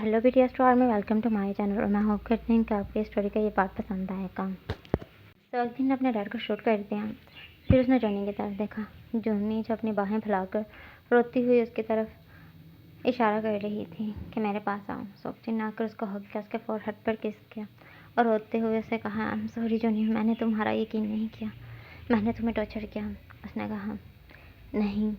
Hello video star में welcome to my channel और मैं होप करती हूँ कि आपको इस स्टोरी का ये पार्ट पसंद आएगा। तो एक दिन अपने डैड को शूट कर दिया। फिर उसने जॉनी की तरफ देखा। जॉनी जो अपनी बाहें फैलाकर रोती हुई उसकी तरफ इशारा कर रही थी कि मेरे पास आओ। सोक्जिन ने आकर उसको हक किया, उसके फोरहेड पर किस किया और रोते हुए उसे कहा, आई एम सॉरी जॉनी, मैंने तुम्हारा यकीन नहीं किया, मैंने तुम्हें टॉर्चर किया। उसने कहा, नहीं,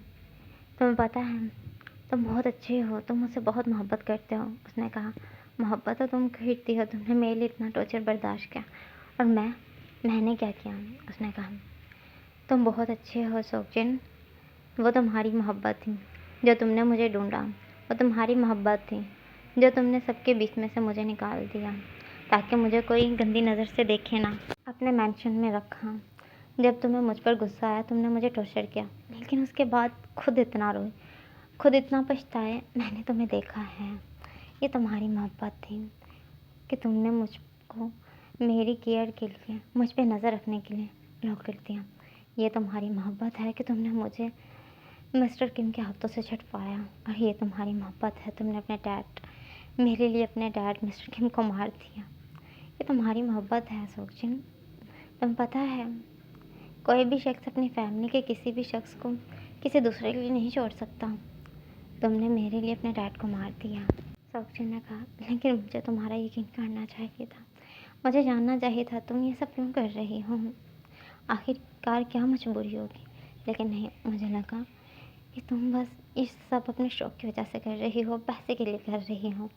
तुम्हें पता है तुम बहुत अच्छे हो, तुम मुझसे बहुत मोहब्बत करते हो। उसने कहा, मोहब्बत तो तुम करती हो, तुमने मेरे लिए इतना टॉर्चर बर्दाश्त किया और मैंने क्या किया। उसने कहा, तुम बहुत अच्छे हो सोक्जिन, वो तुम्हारी मोहब्बत थी जो तुमने मुझे ढूंढा, वो तुम्हारी मोहब्बत थी जो तुमने सबके बीच में से मुझे निकाल दिया ताकि मुझे कोई गंदी नज़र से देखे ना। अपने मेंशन में रखा। जब तुम्हें मुझ पर गुस्सा आया तुमने मुझे टॉर्चर किया, लेकिन उसके बाद खुद इतना रोए, खुद इतना पछताए। मैंने तुम्हें देखा है, ये तुम्हारी मोहब्बत थी कि तुमने मुझको मेरी केयर के लिए, मुझ पे नज़र रखने के लिए लॉक कर दिया। ये तुम्हारी मोहब्बत है कि तुमने मुझे मिस्टर किम के हाथों से छुड़वाया और ये तुम्हारी मोहब्बत है तुमने अपने डैड, मेरे लिए अपने डैड मिस्टर किम को मार दिया। ये तुम्हारी मोहब्बत है सोक्जिन। तुम पता है कोई भी शख्स अपनी फैमिली के किसी भी शख्स को किसी दूसरे के लिए नहीं छोड़ सकता। तुमने मेरे लिए अपने डैड को मार दिया। सोक्जिन ने कहा, लेकिन मुझे तुम्हारा यकीन करना चाहिए था, मुझे जानना चाहिए था तुम ये सब क्यों कर रही हो, आखिरकार क्या मजबूरी होगी। लेकिन नहीं, मुझे लगा कि तुम बस इस सब अपने शौक की वजह से कर रही हो, पैसे के लिए कर रही हो।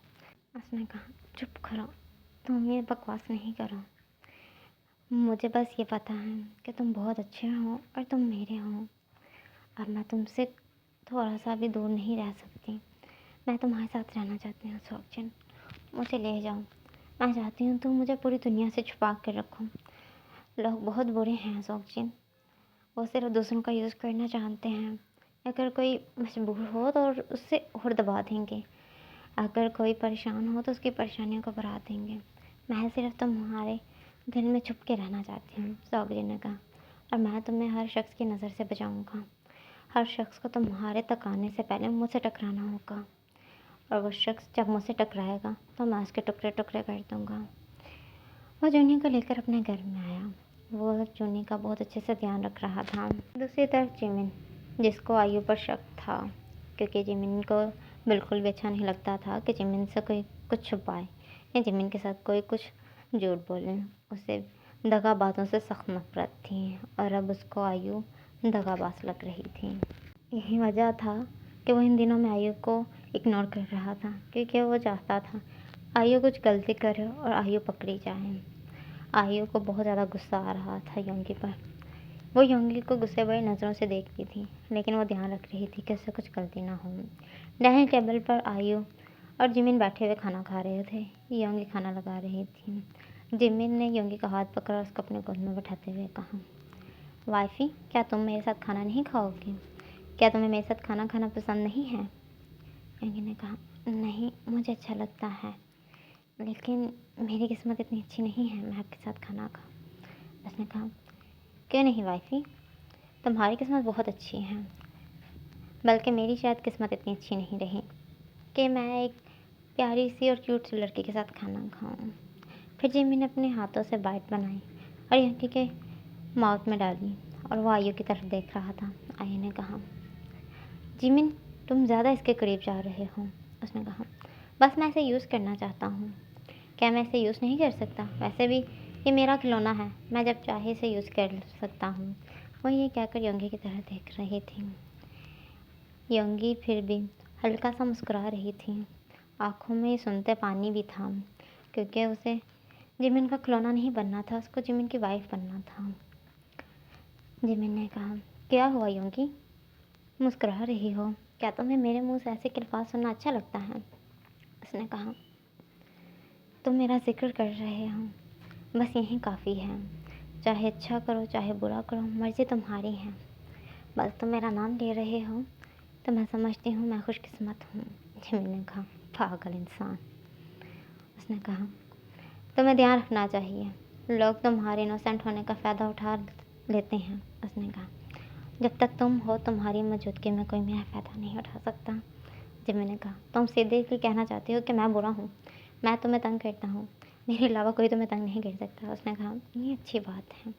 उसने कहा, चुप करो, तुम ये बकवास नहीं करो, मुझे बस ये पता है कि तुम बहुत अच्छे हो और तुम मेरे हो। अब मैं तुमसे थोड़ा सा भी दूर नहीं रह सकती, मैं तुम्हारे साथ रहना चाहती हूँ सोक्जिन, मुझे ले जाओ। मैं चाहती हूँ तुम मुझे पूरी दुनिया से छुपा कर रखो। लोग बहुत बुरे हैं सोक्जिन, वो सिर्फ दूसरों का यूज़ करना जानते हैं। अगर कोई मजबूर हो तो उससे और दबा देंगे, अगर कोई परेशान हो तो उसकी परेशानियों को बढ़ा देंगे। मैं सिर्फ तुम्हारे दिल में छुप के रहना चाहती हूँ, सोक्जिन ने कहा, और मैं तुम्हें हर शख्स की नज़र से बचाऊँगा। हर शख्स को तुम्हारे तक आने से पहले मुझसे टकराना होगा और वो शख्स जब मुझसे टकराएगा तो मैं उसके टुकड़े टुकड़े कर दूँगा। वो जूनी को लेकर अपने घर में आया। वो जूनी का बहुत अच्छे से ध्यान रख रहा था। दूसरी तरफ जिमिन, जिसको आयु पर शक था, क्योंकि जिमिन को बिल्कुल भी अच्छा नहीं लगता था कि जिमिन से कोई कुछ छुपाए या जिमिन के साथ कोई कुछ झूठ बोले। उसे दगाबाजों से सख्त नफरत थी और अब उसको आयु दगाबाज लग रही थी। यही वजह था कि वो इन दिनों में आयु को इग्नोर कर रहा था, क्योंकि वो चाहता था आयु कुछ गलती करे और आयु पकड़ी जाए। आयु को बहुत ज़्यादा गुस्सा आ रहा था योंगी पर। वो योंगी को गुस्से भरी नज़रों से देखती थी, लेकिन वो ध्यान रख रही थी कि उससे कुछ गलती ना हो। डाइनिंग टेबल पर आयु और जिमिन बैठे हुए खाना खा रहे थे। योंगी खाना लगा रही थी। जिमिन ने योंगी का हाथ पकड़ा, उसको अपने गोद में बैठाते हुए कहा, वाइफी, क्या तुम मेरे साथ खाना नहीं खाओगी? क्या तुम्हें मेरे साथ खाना खाना पसंद नहीं है? योंगी ने कहा, नहीं, मुझे अच्छा लगता है, लेकिन मेरी किस्मत इतनी अच्छी नहीं है मैं आपके साथ खाना खाऊं। उसने कहा, क्यों नहीं वाइफी, तुम्हारी किस्मत बहुत अच्छी है, बल्कि मेरी शायद किस्मत इतनी अच्छी नहीं रही कि मैं एक प्यारी सी और क्यूट सी लड़की के साथ खाना खाऊं। फिर जिमी ने अपने हाथों से बाइट बनाई और योंगी के माउथ में डाली और वो आयु की तरफ देख रहा था। आयु ने कहा, जिमिन, तुम ज़्यादा इसके करीब जा रहे हो। उसने कहा, बस मैं इसे यूज़ करना चाहता हूँ। क्या मैं इसे यूज़ नहीं कर सकता? वैसे भी ये मेरा खिलौना है, मैं जब चाहे इसे यूज़ कर सकता हूँ। वो ये कहकर योंगी की तरह देख रही थी। योंगी फिर भी हल्का सा मुस्कुरा रही थी, आँखों में सुनते पानी भी था, क्योंकि उसे जिमिन का खिलौना नहीं बनना था, उसको जिमिन की वाइफ बनना था। जिमिन ने कहा, क्या हुआ योंगी, मुस्कुरा रही हो? क्या तुम्हें मेरे मुंह से ऐसे अल्फाज सुनना अच्छा लगता है? उसने कहा, तुम मेरा जिक्र कर रहे हो, बस यही काफ़ी है। चाहे अच्छा करो चाहे बुरा करो, मर्ज़ी तुम्हारी है। बस तुम मेरा नाम ले रहे हो तो मैं समझती हूँ मैं खुशकिस्मत हूँ। जिमिन ने कहा, पागल इंसान। उसने कहा, तुम्हें ध्यान रखना चाहिए, लोग तुम्हारे इनोसेंट होने का फ़ायदा उठा लेते हैं। उसने कहा, जब तक तुम हो तुम्हारी मौजूदगी में कोई मेरा फ़ायदा नहीं उठा सकता। जिमिन ने कहा, तुम सीधे ही कहना चाहती हो कि मैं बुरा हूँ, मैं तुम्हें तंग करता हूँ, मेरे अलावा कोई तुम्हें तंग नहीं कर सकता। उसने कहा, ये अच्छी बात है,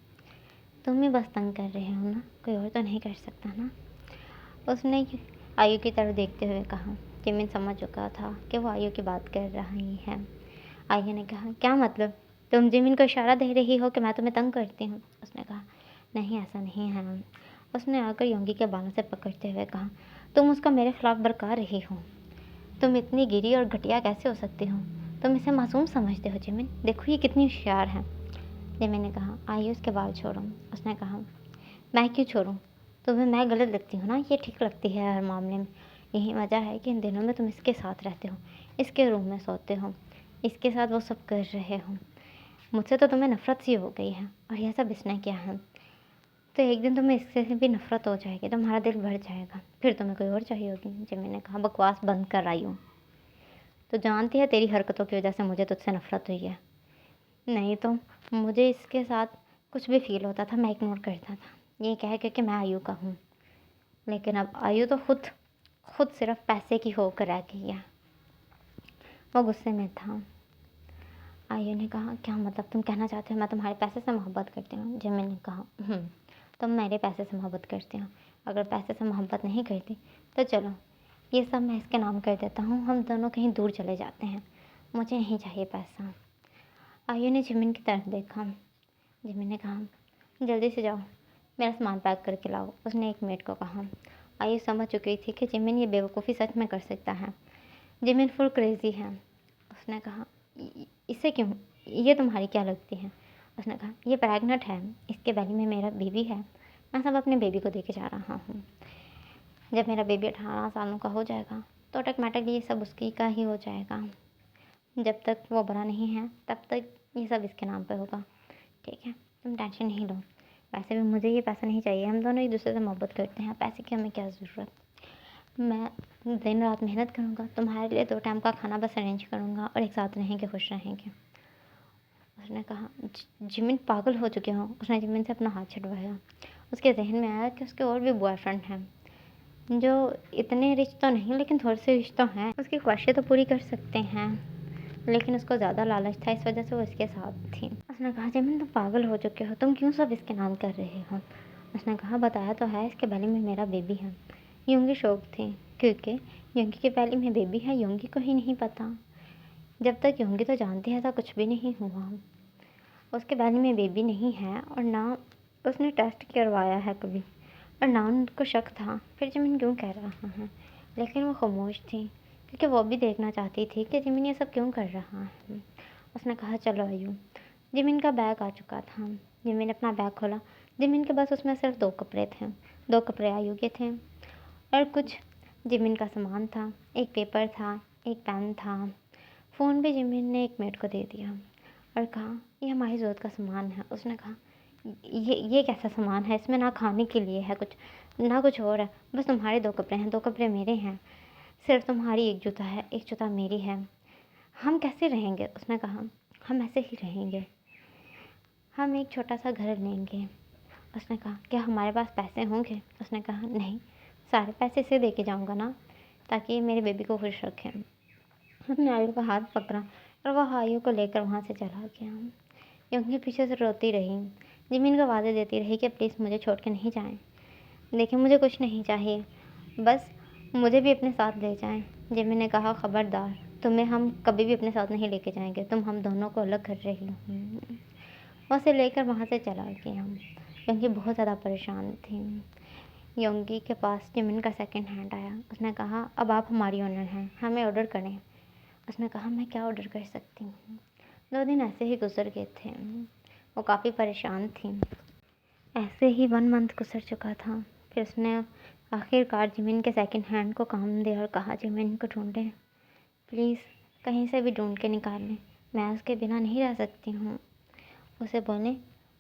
तुम ही बस तंग कर रहे हो ना, कोई और तो नहीं कर सकता ना। उसने आयु की तरफ देखते हुए कहा। जिमिन समझ चुका था कि वो आयु की बात कर रही है। आयु ने कहा, क्या मतलब, तुम जिमिन को इशारा दे रही हो कि मैं तुम्हें तंग करती हूँ? उसने कहा, नहीं ऐसा नहीं है। उसने आकर योंगी के बालों से पकड़ते हुए कहा, तुम उसको मेरे खिलाफ भड़का रही हो। तुम इतनी गिरी और घटिया कैसे हो सकती हो? तुम इसे मासूम समझते हो जिमिन, देखो ये कितनी होशियार है। जिमिन ने कहा, आइए उसके बाल छोड़ो। उसने कहा, मैं क्यों छोड़ूं? तुम्हें मैं गलत लगती हूँ ना, ये ठीक लगती है हर मामले में। यही वजह है कि इन दिनों में तुम इसके साथ रहते हो, इसके रूम में सोते हो, इसके साथ वो सब कर रहे हो। मुझसे तो तुम्हें नफ़रत सी हो गई है, और यह सब इसने किया है तो एक दिन तुम्हें इससे भी नफ़रत हो जाएगी, तुम्हारा दिल भर जाएगा, फिर तुम्हें कोई और चाहिए होगी। जिमिन ने कहा, बकवास बंद कर आई हूँ, तो जानती है तेरी हरकतों की वजह से मुझे तुझसे नफ़रत हुई है। नहीं तो मुझे इसके साथ कुछ भी फील होता था मैं इग्नोर करता था, ये कह के कि मैं आयु का हूँ। लेकिन अब आयु तो खुद सिर्फ पैसे की होकर रह गई है। वो गुस्से में था। आयु ने कहा, क्या मतलब, तुम कहना चाहते हो मैं तुम्हारे पैसे से मोहब्बत करती हूँ? जिमिन ने कहा, तुम मेरे पैसे से मोहब्बत करते हो। अगर पैसे से मोहब्बत नहीं करती तो चलो ये सब मैं इसके नाम कर देता हूँ, हम दोनों कहीं दूर चले जाते हैं, मुझे नहीं चाहिए पैसा। आयु ने जिमिन की तरफ देखा। जिमिन ने कहा, जल्दी से जाओ, मेरा सामान पैक करके लाओ। उसने एक मेड को कहा। आयु समझ चुकी थी कि जिमिन ये बेवकूफ़ी सच में कर सकता है। जिमिन फुल क्रेज़ी है। उसने कहा, इसे क्यों, ये तुम्हारी क्या लगती है? उसने कहा, ये प्रेग्नेंट है, इसके belly में मेरा बेबी है, मैं सब अपने बेबी को देके जा रहा हूँ। जब मेरा बेबी 18 सालों का हो जाएगा तो ऑटोमेटिकली ये सब उसकी का ही हो जाएगा। जब तक वो बड़ा नहीं है तब तक ये सब इसके नाम पे होगा, ठीक है? तुम टेंशन नहीं लो। वैसे भी मुझे ये पैसा नहीं चाहिए, हम दोनों एक दूसरे से मोहब्बत करते हैं, पैसे की हमें क्या ज़रूरत। मैं दिन रात मेहनत करूँगा, तुम्हारे लिए 2 टाइम का खाना बस अरेंज करूँगा और एक साथ रहेंगे, खुश रहेंगे। उसने कहा, जिमिन पागल हो चुके हो। उसने जिमिन से अपना हाथ छुड़वाया। उसके जहन में आया कि उसके और भी बॉयफ्रेंड हैं जो इतने रिच तो नहीं लेकिन थोड़े से रिच तो हैं, उसकी ख्वाहिशें तो पूरी कर सकते हैं, लेकिन उसको ज़्यादा लालच था, इस वजह से वो इसके साथ थी। उसने कहा, जिमिन तुम पागल हो चुके हो, तुम क्यों सब इसके नाम कर रहे हो? उसने कहा, बताया तो है, इसके belly में मेरा बेबी है। योंगी शौक थी क्योंकि योंगी के belly में बेबी है, योंगी को ही नहीं पता। जब तक योंगी तो जानती है था कुछ भी नहीं हुआ। उसके belly में बेबी नहीं है और ना उसने टेस्ट करवाया है कभी, और ना उनको शक था। फिर जिमिन क्यों कह रहा है, लेकिन वो खामोश थी क्योंकि वो भी देखना चाहती थी कि जिमिन ये सब क्यों कर रहा है। उसने कहा, चलो आयु। जिमिन का बैग आ चुका था। जिमिन अपना बैग खोला। जिमिन के पास उसमें सिर्फ 2 कपड़े थे। 2 कपड़े आयु के थे और कुछ जिमिन का सामान था। एक पेपर था, एक पेन था, फ़ोन भी जिमिन ने एक मेड को दे दिया और कहा, ये हमारी ज़रूरत का सामान है। उसने कहा, ये कैसा सामान है, इसमें ना खाने के लिए है कुछ, ना कुछ और है, बस तुम्हारे 2 कपड़े हैं, 2 कपड़े मेरे हैं, सिर्फ तुम्हारी एक जूता है, एक जूता मेरी है, हम कैसे रहेंगे? उसने कहा, हम ऐसे ही रहेंगे, हम एक छोटा सा घर लेंगे। उसने कहा, क्या हमारे पास पैसे होंगे? उसने कहा, नहीं, सारे पैसे इसे दे के जाऊँगा ना, ताकि ये मेरे बेबी को खुश रखे। उसने आयु का हाथ पकड़ा और वह आयु को लेकर वहाँ से चला गया। योंगी पीछे से रोती रही। जिमिन को वादे देती रही कि प्लीज़ मुझे छोड़ के नहीं जाएं। देखिए, मुझे कुछ नहीं चाहिए, बस मुझे भी अपने साथ ले जाएं। जिमिन ने कहा, खबरदार, तुम्हें हम कभी भी अपने साथ नहीं लेके जाएंगे, तुम हम दोनों को अलग कर रही हो। वो उसे लेकर वहाँ से चला गया। योंगी बहुत ज़्यादा परेशान थी। योंगी के पास जिमिन का सेकंड हैंड आया। उसने कहा, अब आप हमारी ओनर हैं, हमें ऑर्डर करें। उसने कहा, मैं क्या ऑर्डर कर सकती हूँ? 2 दिन ऐसे ही गुजर गए थे। वो काफ़ी परेशान थी। ऐसे ही 1 मंथ गुजर चुका था। फिर उसने आखिरकार जिमिन के सेकंड हैंड को काम दिया और कहा, जिमिन को ढूंढें, प्लीज़ कहीं से भी ढूंढ के निकालें, मैं उसके बिना नहीं रह सकती हूँ। उसे बोलें,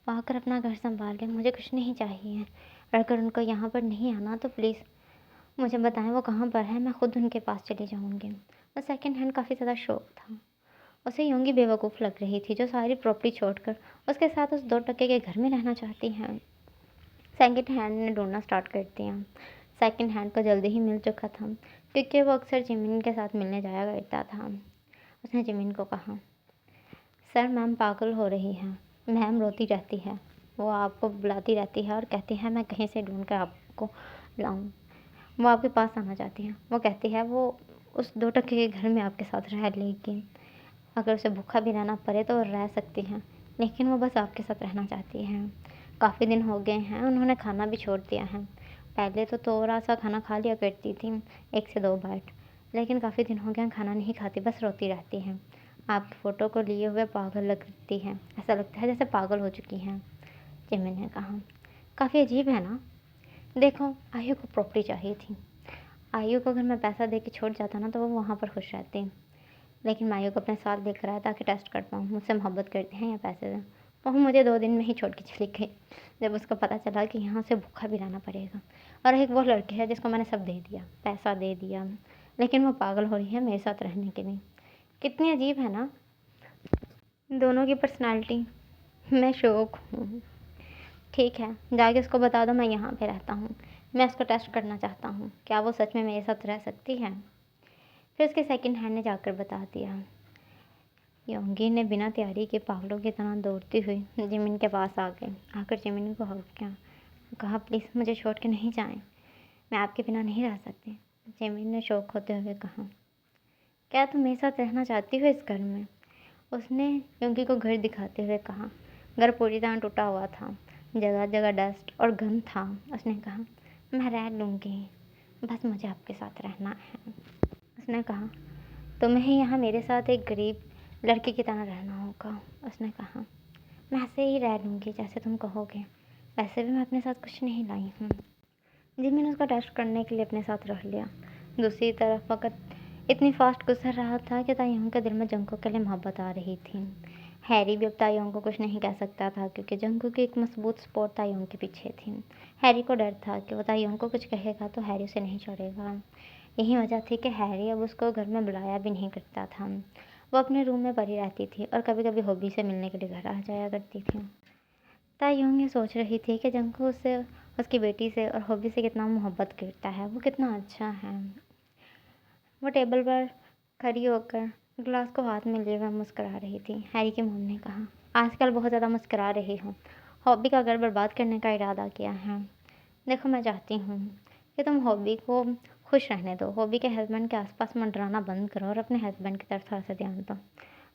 वो आकर अपना घर संभाल लें, मुझे कुछ नहीं चाहिए, और अगर उनको यहाँ पर नहीं आना तो प्लीज़ मुझे बताएं वो कहाँ पर है, मैं खुद उनके पास चली जाऊँगी। और सेकंड हैंड काफ़ी ज़्यादा शौक था। उसे योंगी बेवकूफ़ लग रही थी जो सारी प्रॉपर्टी छोड़कर उसके साथ उस 2 टके के घर में रहना चाहती हैं। सेकंड हैंड ने ढूंढना स्टार्ट कर दिया। सेकंड हैंड को जल्दी ही मिल चुका था। क्योंकि वो अक्सर जिमिन के साथ मिलने जाया करता था। उसने जिमिन को कहा, सर मैम पागल हो रही हैं, मैम रोती रहती है, वो आपको बुलाती रहती है और कहती है मैं कहीं से ढूंढ कर आपको लाऊं। वो आपके पास आना चाहती है, वो कहती है वो उस 2 टके के घर में आपके साथ रह लेगी, अगर उसे भूखा भी रहना पड़े तो वो रह सकती हैं, लेकिन वो बस आपके साथ रहना चाहती हैं। काफ़ी दिन हो गए हैं, उन्होंने खाना भी छोड़ दिया है। पहले तो थोड़ा सा खाना खा लिया करती थी, 1 से 2 बार, लेकिन काफ़ी दिन हो गए हैं खाना नहीं खाती, बस रोती रहती हैं। आपकी फ़ोटो को लिए हुए पागल लगती हैं, ऐसा लगता है जैसे पागल हो चुकी हैं। जिमिन ने कहा, काफ़ी अजीब है ना। देखो आयु को प्रॉपर्टी चाहिए थी, आयु को अगर मैं पैसा दे के छोड़ जाता ना तो वो वहाँ पर खुश रहती, लेकिन मैं आयु को अपने साथ लेकर आया ताकि टेस्ट कर पाऊँ मुझसे मोहब्बत करते हैं या पैसे दें। वो मुझे 2 दिन में ही छोड़ के चली गई, जब उसको पता चला कि यहाँ से भूखा भी रहना पड़ेगा। और एक वो लड़की है जिसको मैंने सब दे दिया, पैसा दे दिया, लेकिन वो पागल हो रही है मेरे साथ रहने के लिए। कितनी अजीब है ना दोनों की पर्सनालिटी। मैं शौक हूँ। ठीक है, जाके उसको बता दो मैं यहाँ पे रहता हूँ, मैं उसको टेस्ट करना चाहता हूँ, क्या वो सच में मेरे साथ रह सकती है। फिर उसके सेकंड हैंड ने जाकर बता दिया। योंगी ने बिना तैयारी के पागलों की तरह दौड़ती हुई जिमिन के पास आ गई, आकर जिमिन को हक किया, कहा प्लीज़ मुझे छोड़ के नहीं जाएं, मैं आपके बिना नहीं रह सकती। जिमिन ने शौक होते हुए कहा, क्या तुम मेरे साथ रहना चाहती हो इस घर में। उसने योंगी को घर दिखाते हुए कहा। घर पूरी तरह टूटा हुआ था, जगह जगह डस्ट और गंद था। उसने कहा, मैं रह लूँगी, बस मुझे आपके साथ रहना है। उसने कहा, तुम्हें यहाँ मेरे साथ एक गरीब लड़की की तरह रहना होगा। उसने कहा, मैं ऐसे ही रह लूँगी जैसे तुम कहोगे, वैसे भी मैं अपने साथ कुछ नहीं लाई हूँ। जिमी ने उसका टेस्ट करने के लिए अपने साथ रख लिया। दूसरी तरफ वक़्त इतनी फास्ट गुजर रहा था कि तायुंग के दिल में जंगकोक के लिए मोहब्बत आ रही थी। हैरी भी अब तायुंग को कुछ नहीं कह सकता था क्योंकि जंगकोक की एक मजबूत सपोर्ट तायुंग के पीछे थी। हैरी को डर था कि वो तायुंग को कुछ कहेगा तो हैरी उसे नहीं छोड़ेगा। यही वजह थी कि हैरी अब उसको घर में बुलाया भी नहीं करता था। वो अपने रूम में पड़ी रहती थी और कभी कभी हॉबी से मिलने के लिए घर आ जाया करती थी। तायुंग ये सोच रही थी कि जंगकोक उससे, उसकी बेटी से और हॉबी से कितना मोहब्बत करता है, वो कितना अच्छा है। वो टेबल पर खड़ी होकर ग्लास को हाथ में लिए हुए मुस्कुरा रही थी। हैरी की मॉम ने कहा, आजकल बहुत ज़्यादा मुस्कुरा रही हो, हॉबी का घर बर्बाद करने का इरादा किया है। देखो मैं चाहती हूँ कि तुम हॉबी को खुश रहने दो, हॉबी के हस्बैंड के आसपास मंडराना बंद करो और अपने हस्बैंड की तरफ थोड़ा सा ध्यान दो।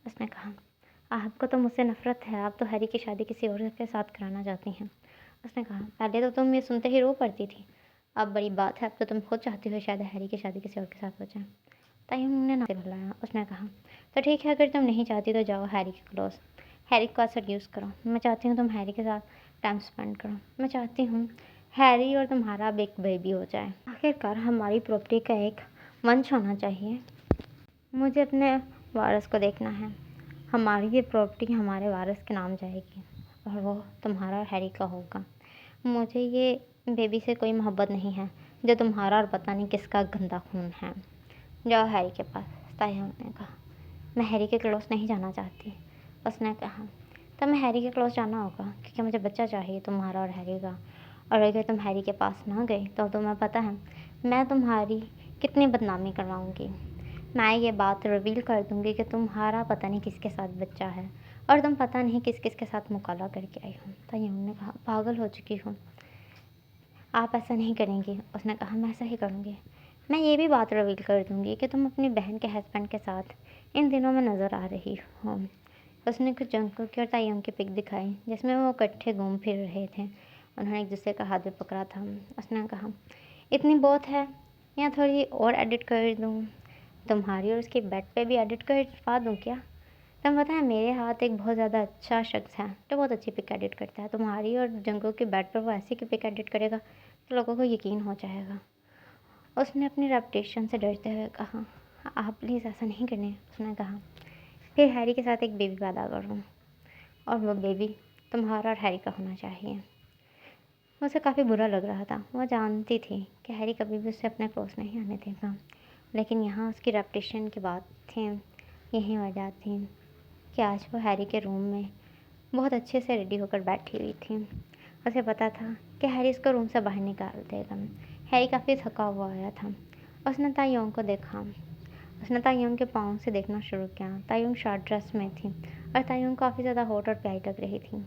उसने कहा, आपको तो मुझसे नफरत है, आप तो हैरी की शादी किसी और के साथ कराना चाहती हैं। उसने कहा, पहले तो तुम ये सुनते ही रो पड़ती थी, अब बड़ी बात है, अब तो तुम खुद चाहती हो शायद हैरी की शादी किसी और के साथ हो जाए। तायुंग ने ना से बुलाया। उसने कहा, तो ठीक है, अगर तुम नहीं चाहती तो जाओ हैरी के क्लोज, हैरी को सेड्यूस करो। मैं चाहती हूँ तुम हैरी के साथ टाइम स्पेंड करो। मैं चाहती हूँ हैरी और तुम्हारा अब एक बेबी हो जाए। आखिरकार हमारी प्रॉपर्टी का एक वंश होना चाहिए। मुझे अपने वारस को देखना है। हमारी ये प्रॉपर्टी हमारे वारस के नाम जाएगी और वो तुम्हारा और हैरी का होगा। मुझे ये बेबी से कोई मोहब्बत नहीं है जो तुम्हारा और पता नहीं किसका गंदा खून है। जाओ हैरी के पास। तायुंग ने कहा, मैं हैरी के क्लोज नहीं जाना चाहती। उसने कहा, तो मैं हैरी के क्लोज जाना होगा क्योंकि मुझे बच्चा चाहिए तुम्हारा और हैरी का। और अगर तुम हैरी के पास ना गए तो तुम्हें पता है मैं तुम्हारी कितनी बदनामी करवाऊँगी। मैं ये बात रिवील कर दूँगी कि तुम्हारा पता नहीं किसके साथ बच्चा है और तुम पता नहीं किस किस के साथ मुकाला करके आई हो। तायुंग ने कहा, पागल हो चुकी हूँ, आप ऐसा नहीं करेंगी। उसने कहा, मैं ऐसा ही करूँगी। मैं ये भी बात रिवील कर दूँगी कि तुम अपनी बहन के हस्बैंड के साथ इन दिनों में नज़र आ रही हो। उसने कुछ जंगकोक की और तायुंग की पिक दिखाई जिसमें वो इकट्ठे घूम फिर रहे थे। उन्होंने एक दूसरे का हाथ भी पकड़ा था। उसने कहा, इतनी बहुत है या थोड़ी और एडिट कर दूँ, तुम्हारी और उसकी बेड पे भी एडिट करवा दूँ क्या। तुम्हें पता है मेरे हाथ एक बहुत ज़्यादा अच्छा शख्स है जो बहुत अच्छी पिक एडिट करता है। तुम्हारी और जंगकोक की बेड पर वो ऐसी की पिक एडिट करेगा तो लोगों को यकीन हो जाएगा। उसने अपनी रेपुटेशन से डरते हुए कहा, आप प्लीज़ ऐसा नहीं करें। उसने कहा, फिर हैरी के साथ एक बेबी पैदा करूँ और वो बेबी तुम्हारा और हैरी का होना चाहिए। उसे काफ़ी बुरा लग रहा था। वह जानती थी कि हैरी कभी भी उसे अपने क्लोज नहीं आने देगा, लेकिन यहाँ उसकी रेपुटेशन की बात थी। यही वजह थी कि आज वो हैरी के रूम में बहुत अच्छे से रेडी होकर बैठी हुई थी। उसे पता था कि हैरी उसको रूम से बाहर निकाल देगा। हैरी काफ़ी थका हुआ आया था। उसने तायोंग को देखा। उसने तायोंग के पाँव से देखना शुरू किया। तायोंग शॉर्ट ड्रेस में थी और तायोंग काफ़ी ज़्यादा हॉट और प्यारी लग रही थी।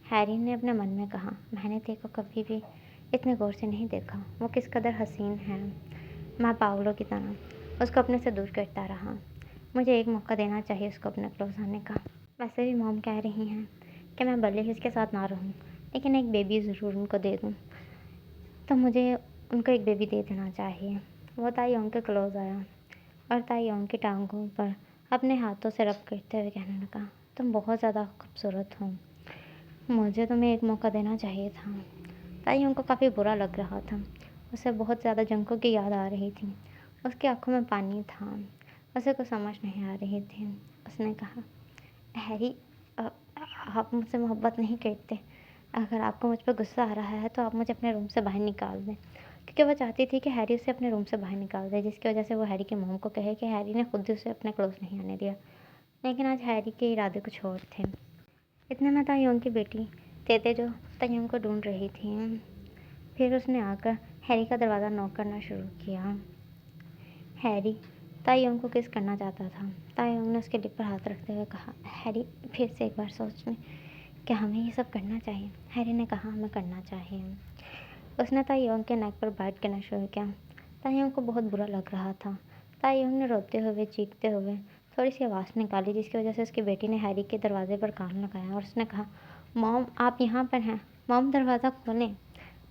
हैरी ने अपने मन में कहा, मैंने तेको कभी भी इतने गौर से नहीं देखा। वो किस कदर हसीन है। मैं पागलों की तरह उसको अपने से दूर करता रहा। मुझे एक मौका देना चाहिए उसको अपने क्लोज आने का। वैसे भी मॉम कह रही हैं कि मैं भले ही उसके साथ ना रहूं, लेकिन एक बेबी ज़रूर उनको दे दूं। तो मुझे उनको एक बेबी दे देना चाहिए। वो तायोंग के क्लोज आया और तायोंग की टांगों पर अपने हाथों से रब करते हुए कहने लगा, तुम बहुत ज़्यादा खूबसूरत हो। मुझे तुम्हें एक मौका देना चाहिए था। तायोंग को काफ़ी बुरा लग रहा था। उसे बहुत ज़्यादा जंको की याद आ रही थी। उसकी आंखों में पानी था। उसे कुछ समझ नहीं आ रही थी। उसने कहा, हैरी, आप मुझसे मोहब्बत नहीं करते। अगर आपको मुझ पर गुस्सा आ रहा है तो आप मुझे अपने रूम से बाहर निकाल दें। क्योंकि वो चाहती थी कि हैरी उसे अपने रूम से बाहर निकाल दे, जिसकी वजह से वो हैरी की मॉम को कहे कि हैरी ने खुद ही उसे अपने क्लोज नहीं आने दिया। लेकिन आज हैरी के इरादे कुछ और थे। इतने में तायोंग की बेटी तेते जो तायोंग को ढूंढ रही थी, फिर उसने आकर हैरी का दरवाज़ा नॉक करना शुरू किया। हैरी तायोंग को किस करना चाहता था। तायोंग ने उसके लिप पर हाथ रखते हुए कहा, हैरी, फिर से एक बार सोच लें, क्या हमें ये सब करना चाहिए। हैरी ने कहा, हमें करना चाहिए। उसने तायोंग के नेक पर बाइट करना शुरू किया। तायोंग को बहुत बुरा लग रहा था। तायोंग ने रोते हुए, चीखते हुए थोड़ी सी आवाज़ निकाली, जिसकी वजह से उसकी बेटी ने हैरी के दरवाजे पर कान लगाया और उसने कहा, मॉम, आप यहाँ पर हैं। मॉम, दरवाज़ा खोलें।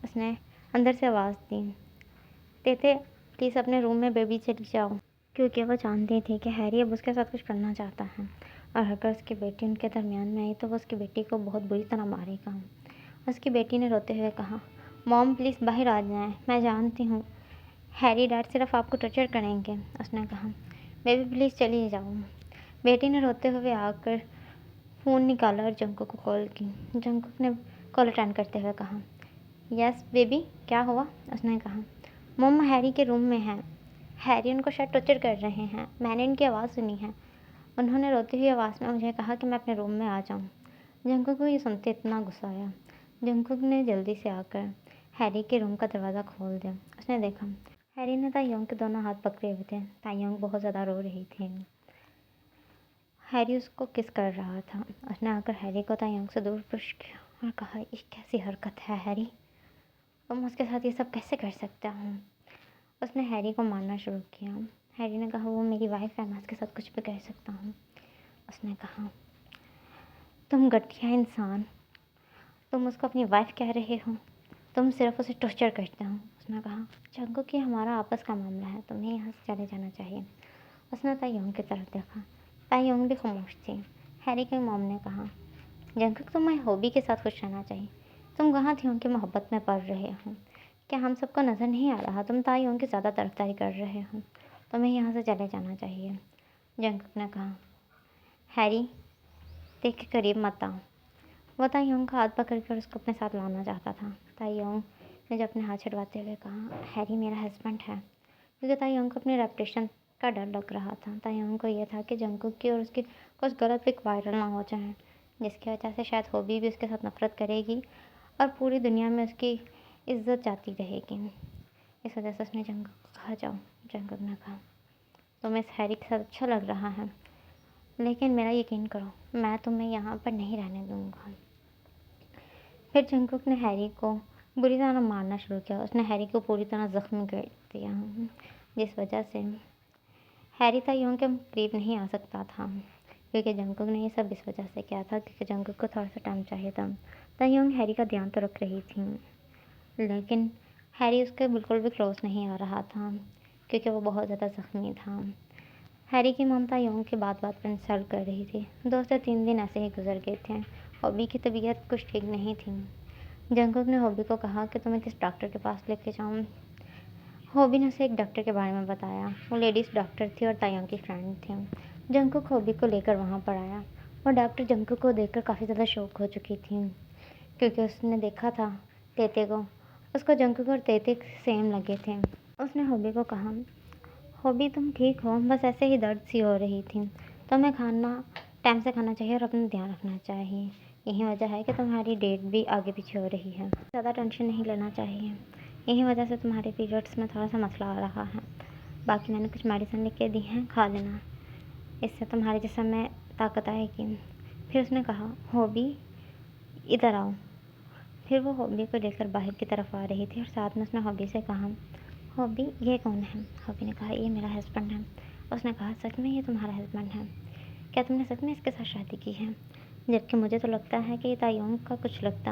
उसने अंदर से आवाज़ दी, तेते, प्लीज़ अपने रूम में बेबी चली जाओ। क्योंकि वो जानती थी कि हैरी अब उसके साथ कुछ करना चाहता है और अगर उसकी बेटी उनके दरमियान में आई तो वो उसकी बेटी को बहुत बुरी तरह मारेगा। उसकी बेटी ने रोते हुए कहा, मॉम, प्लीज़ बाहर आ जाएं। मैं जानती हूँ हैरी डैड सिर्फ आपको टॉर्चर करेंगे। उसने कहा, बेबी प्लीज़ चली जाओ। बेटी ने रोते हुए आकर फ़ोन निकाला और जंकुक को कॉल की। जंकुक ने कॉल अटेंड करते हुए कहा, यस बेबी, क्या हुआ। उसने कहा, मॉम हैरी के रूम में है। हैरी उनको शायद टॉर्चर कर रहे हैं। मैंने इनकी आवाज़ सुनी है। उन्होंने रोती हुई आवाज़ में मुझे कहा कि मैं अपने रूम में आ जाऊँ। जंकुक को ये सुनते इतना गुस्सा आया। जंकुक ने जल्दी से आकर हैरी के रूम का दरवाज़ा खोल दिया। उसने देखा हैरी ने तायोंग के दोनों हाथ पकड़े हुए थे। तायोंग बहुत ज़्यादा रो रही थी। हैरी उसको किस कर रहा था। उसने आकर हैरी को तायोंग से दूर पुश किया और कहा, ये कैसी हरकत है हैरी, तुम उसके साथ ये सब कैसे कर सकता हूँ। उसने हैरी को मारना शुरू किया। हैरी ने कहा, वो मेरी वाइफ है, मैं उसके साथ कुछ भी कर सकता हूँ। उसने कहा, तुम घटिया इंसान, तुम उसको अपनी वाइफ कह रहे हो, तुम सिर्फ उसे टॉर्चर करते हो। उसने कहा, जंकुक, कि हमारा आपस का मामला है, तुम्हें यहाँ से चले जाना चाहिए। उसने तायोंग की तरफ देखा। तायोंग भी खामोश थी। हैरी की मॉम ने कहा, जंकुक, तुम्हें हॉबी के साथ खुश रहना चाहिए। तुम कहाँ थी उनकी मोहब्बत में पड़ रहे हो। क्या हम सबको नज़र नहीं आ रहा तुम तायोंग की ज़्यादा तरफदारी कर रहे हो। तुम्हें यहाँ से चले जाना चाहिए। जंकुक ने कहा, हैरी, देख के करीब मत आओ। वो तायोंग का हाथ पकड़कर उसको अपने साथ लाना चाहता था। तायोंग ने जब अपने हाथ छुड़वाते हुए कहा, हैरी मेरा हस्बैंड है। क्योंकि तायोंग को अपने रेपुटेशन का डर लग रहा था। तायोंग को यह था कि जंकुक की और उसकी कुछ गलत पिक वायरल ना हो जाए, जिसकी वजह से शायद हॉबी भी उसके साथ नफरत करेगी और पूरी दुनिया में उसकी इज्जत जाती रहेगी। इस वजह से उसने जंकुक को कहा, जाओ। जंकुक ने कहा, तुम्हें इस हैरी के साथ अच्छा लग रहा है, लेकिन मेरा यकीन करो, मैं तुम्हें यहाँ पर नहीं रहने दूँगा। फिर जंकुक ने हैरी को बुरी तरह मारना शुरू किया। उसने हैरी को पूरी तरह ज़ख्मी कर दिया, जिस वजह से हैरी तायोंग के करीब नहीं आ सकता था। क्योंकि जंकुक ने ये सब इस वजह से किया था क्योंकि जंकुक को थोड़ा सा टाइम चाहिए था। तायोंग हैरी का ध्यान तो रख रही थी, लेकिन हैरी उसके बिल्कुल भी क्लोज नहीं आ रहा था क्योंकि वो बहुत ज़्यादा ज़ख्मी था। हैरी की मॉम तायोंग की बात बात पर इंसल्ट कर रही थी। 2 से 3 दिन ऐसे ही गुजर गए थे। हॉबी की तबीयत कुछ ठीक नहीं थी। जंकुक ने हॉबी को कहा कि तुम्हें किस डॉक्टर के पास लेके जाऊँ। हॉबी ने उसे एक डॉक्टर के बारे में बताया। वो लेडीज़ डॉक्टर थी और तायोंग की फ्रेंड थी। जंकुक हॉबी को लेकर वहाँ पर आया और डॉक्टर जंकुक को देखकर काफ़ी ज़्यादा शॉक हो चुकी थी क्योंकि उसने देखा था तेते को। उसको जंकुक और तेते सेम लगे थे। उसने हॉबी को कहा, हॉबी तुम ठीक हो, बस ऐसे ही दर्द सी हो रही थी। तुम्हें खाना टाइम से खाना चाहिए और अपना ध्यान रखना चाहिए। यही वजह है कि तुम्हारी डेट भी आगे पीछे हो रही है। ज़्यादा टेंशन नहीं लेना चाहिए। यही वजह से तुम्हारे पीरियड्स में थोड़ा सा मसला आ रहा है। बाकी मैंने कुछ मेडिसिन लिख के दी हैं, खा लेना, इससे तुम्हारे जिस्म में ताकत आएगी। फिर उसने कहा, हॉबी इधर आओ। फिर वो हॉबी को लेकर बाहर की तरफ आ रही थी और साथ में उसने हॉबी से कहा, हॉबी ये कौन है? हॉबी ने कहा, ये मेरा हस्बैंड है। उसने कहा, सच में ये तुम्हारा हस्बैंड है? क्या तुमने सच में इसके साथ शादी की है? जबकि मुझे तो लगता है कि ये तायुंग का कुछ लगता